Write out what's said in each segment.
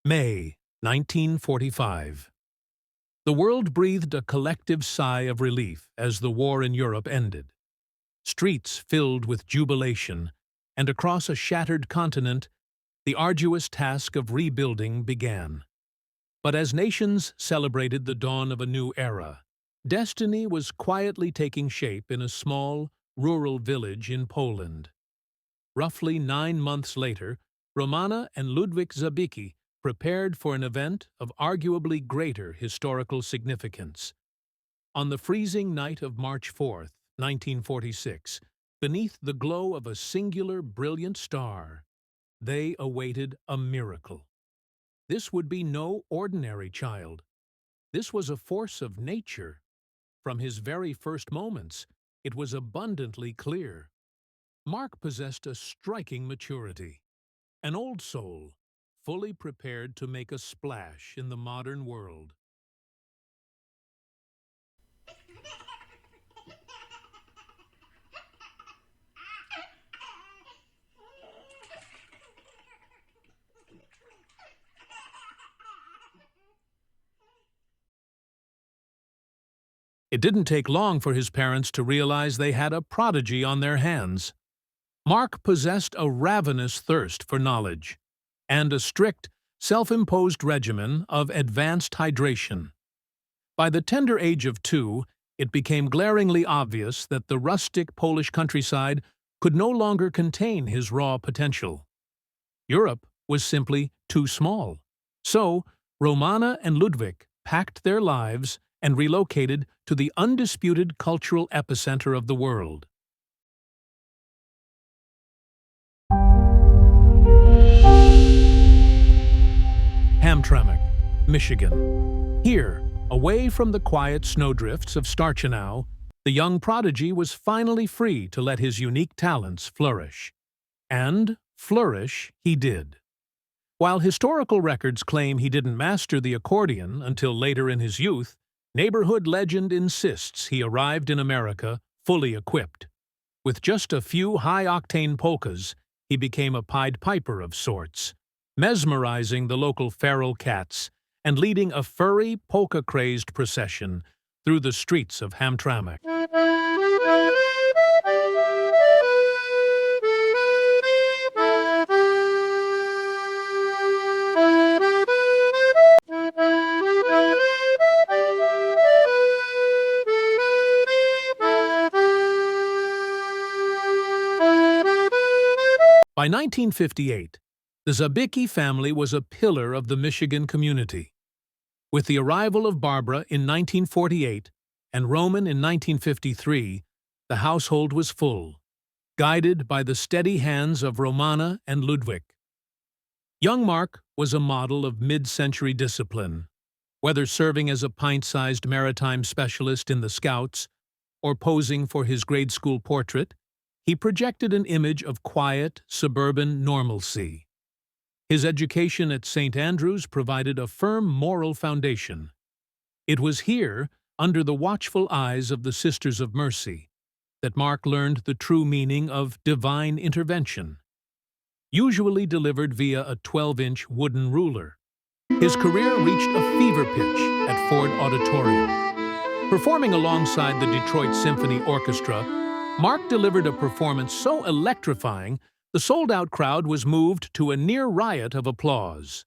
May 1945. The world breathed a collective sigh of relief as the war in Europe ended. Streets filled with jubilation, and across a shattered continent, the arduous task of rebuilding began. But as nations celebrated the dawn of a new era, destiny was quietly taking shape in a small, rural village in Poland. Roughly 9 months later, Romana and Ludwik Zabicki prepared for an event of arguably greater historical significance. On the freezing night of March 4, 1946, beneath the glow of a singular brilliant star, they awaited a miracle. This would be no ordinary child. This was a force of nature. From his very first moments, it was abundantly clear. Mark possessed a striking maturity, an old soul, fully prepared to make a splash in the modern world. It didn't take long for his parents to realize they had a prodigy on their hands. Mark possessed a ravenous thirst for knowledge and a strict, self-imposed regimen of advanced hydration. By the tender age of 2, it became glaringly obvious that the rustic Polish countryside could no longer contain his raw potential. Europe was simply too small. So, Romana and Ludwik packed their lives and relocated to the undisputed cultural epicenter of the world. Hamtramck, Michigan. Here, away from the quiet snowdrifts of Starchenau, the young prodigy was finally free to let his unique talents flourish. And flourish he did. While historical records claim he didn't master the accordion until later in his youth, neighborhood legend insists he arrived in America fully equipped. With just a few high-octane polkas, he became a Pied Piper of sorts, mesmerizing the local feral cats and leading a furry, polka-crazed procession through the streets of Hamtramck. By 1958, the Zabicki family was a pillar of the Michigan community. With the arrival of Barbara in 1948 and Roman in 1953, the household was full, guided by the steady hands of Romana and Ludwik. Young Mark was a model of mid-century discipline, whether serving as a pint-sized maritime specialist in the Scouts or posing for his grade school portrait. He projected an image of quiet, suburban normalcy. His education at St. Andrews provided a firm moral foundation. It was here, under the watchful eyes of the Sisters of Mercy, that Mark learned the true meaning of divine intervention, usually delivered via a 12-inch wooden ruler. His career reached a fever pitch at Ford Auditorium. Performing alongside the Detroit Symphony Orchestra, Mark delivered a performance so electrifying, the sold-out crowd was moved to a near riot of applause.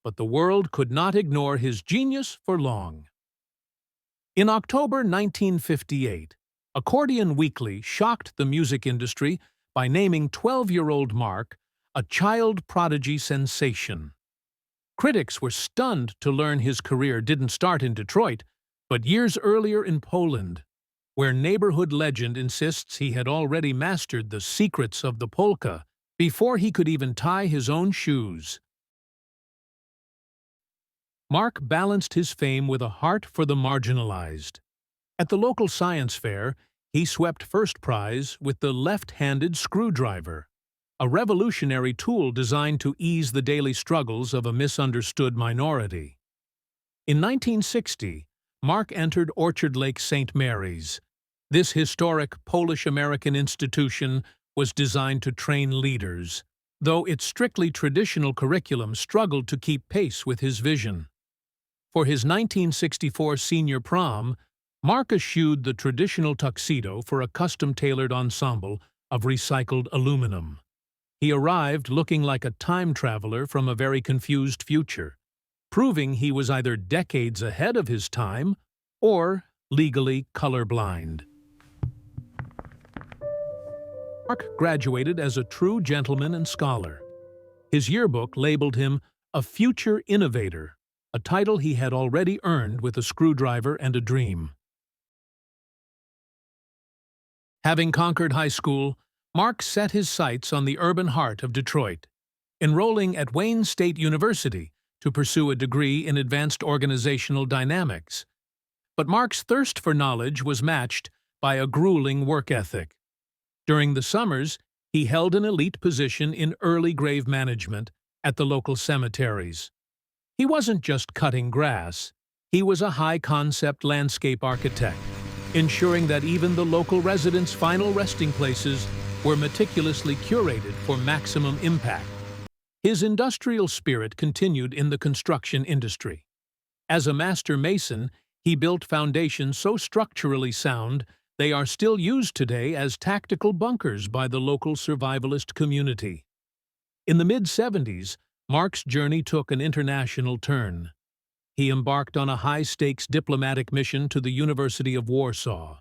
But the world could not ignore his genius for long. In October 1958, Accordion Weekly shocked the music industry by naming 12-year-old Mark a child prodigy sensation. Critics were stunned to learn his career didn't start in Detroit, but years earlier in Poland, where neighborhood legend insists he had already mastered the secrets of the polka before he could even tie his own shoes. Mark balanced his fame with a heart for the marginalized. At the local science fair, he swept first prize with the left-handed screwdriver, a revolutionary tool designed to ease the daily struggles of a misunderstood minority. In 1960, Mark entered Orchard Lake St. Mary's. This historic Polish-American institution was designed to train leaders, though its strictly traditional curriculum struggled to keep pace with his vision. For his 1964 senior prom, Mark eschewed the traditional tuxedo for a custom-tailored ensemble of recycled aluminum. He arrived looking like a time traveler from a very confused future, proving he was either decades ahead of his time or legally colorblind. Mark graduated as a true gentleman and scholar. His yearbook labeled him a future innovator, a title he had already earned with a screwdriver and a dream. Having conquered high school, Mark set his sights on the urban heart of Detroit, enrolling at Wayne State University to pursue a degree in advanced organizational dynamics. But Mark's thirst for knowledge was matched by a grueling work ethic. During the summers, he held an elite position in early grave management at the local cemeteries. He wasn't just cutting grass, he was a high-concept landscape architect, ensuring that even the local residents' final resting places were meticulously curated for maximum impact. His industrial spirit continued in the construction industry. As a master mason, he built foundations so structurally sound they are still used today as tactical bunkers by the local survivalist community. In the mid-70s, Mark's journey took an international turn. He embarked on a high-stakes diplomatic mission to the University of Warsaw,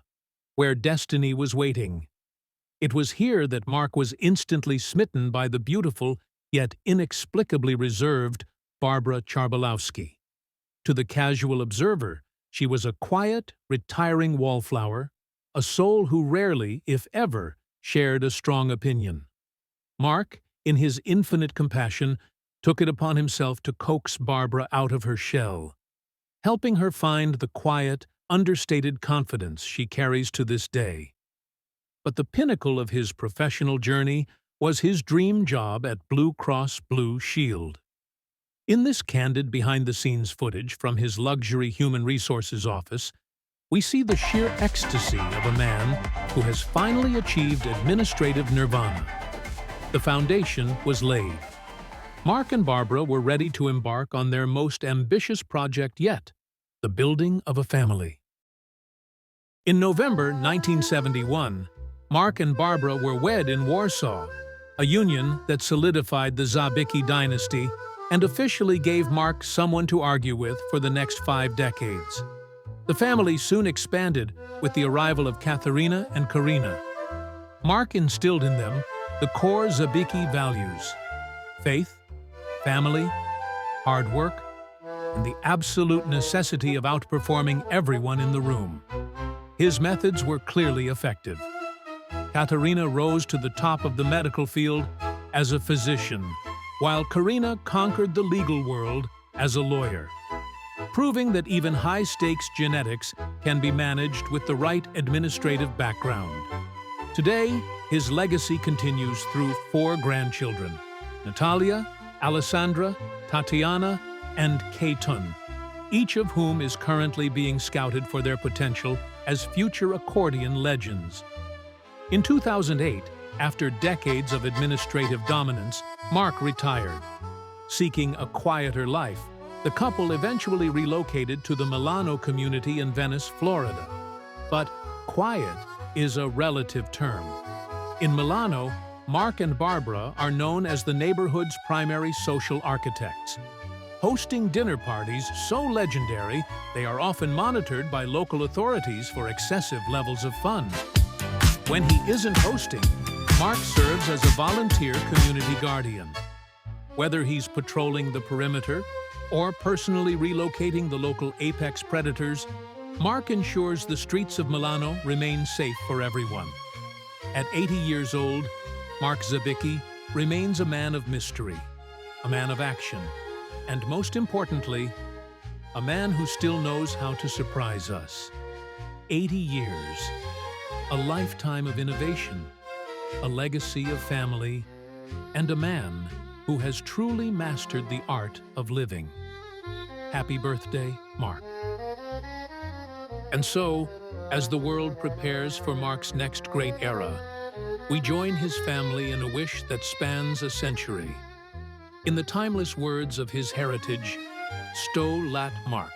where destiny was waiting. It was here that Mark was instantly smitten by the beautiful, yet inexplicably reserved, Barbara Charbelowski. To the casual observer, she was a quiet, retiring wallflower, a soul who rarely, if ever, shared a strong opinion. Mark, in his infinite compassion, took it upon himself to coax Barbara out of her shell, helping her find the quiet, understated confidence she carries to this day. But the pinnacle of his professional journey was his dream job at Blue Cross Blue Shield. In this candid behind-the-scenes footage from his luxury human resources office, we see the sheer ecstasy of a man who has finally achieved administrative nirvana. The foundation was laid. Mark and Barbara were ready to embark on their most ambitious project yet, the building of a family. In November 1971, Mark and Barbara were wed in Warsaw, a union that solidified the Zabicki dynasty and officially gave Mark someone to argue with for the next 5 decades. The family soon expanded with the arrival of Katharina and Karina. Mark instilled in them the core Zabicki values: faith, family, hard work, and the absolute necessity of outperforming everyone in the room. His methods were clearly effective. Katharina rose to the top of the medical field as a physician, while Karina conquered the legal world as a lawyer, proving that even high-stakes genetics can be managed with the right administrative background. Today, his legacy continues through 4 grandchildren: Natalia, Alessandra, Tatiana, and Keitun, each of whom is currently being scouted for their potential as future accordion legends. In 2008, after decades of administrative dominance, Mark retired. Seeking a quieter life, the couple eventually relocated to the Milano community in Venice, Florida. But quiet is a relative term. In Milano, Mark and Barbara are known as the neighborhood's primary social architects, hosting dinner parties so legendary they are often monitored by local authorities for excessive levels of fun. When he isn't hosting, Mark serves as a volunteer community guardian. Whether he's patrolling the perimeter or personally relocating the local apex predators, Mark ensures the streets of Milano remain safe for everyone. At 80 years old, MarkZ80Video remains a man of mystery, a man of action, and most importantly, a man who still knows how to surprise us. 80 years, a lifetime of innovation, a legacy of family, and a man who has truly mastered the art of living. Happy birthday, Mark. And so, as the world prepares for Mark's next great era, We join his family in a wish that spans a century. In the timeless words of his heritage, Sto lat Mark.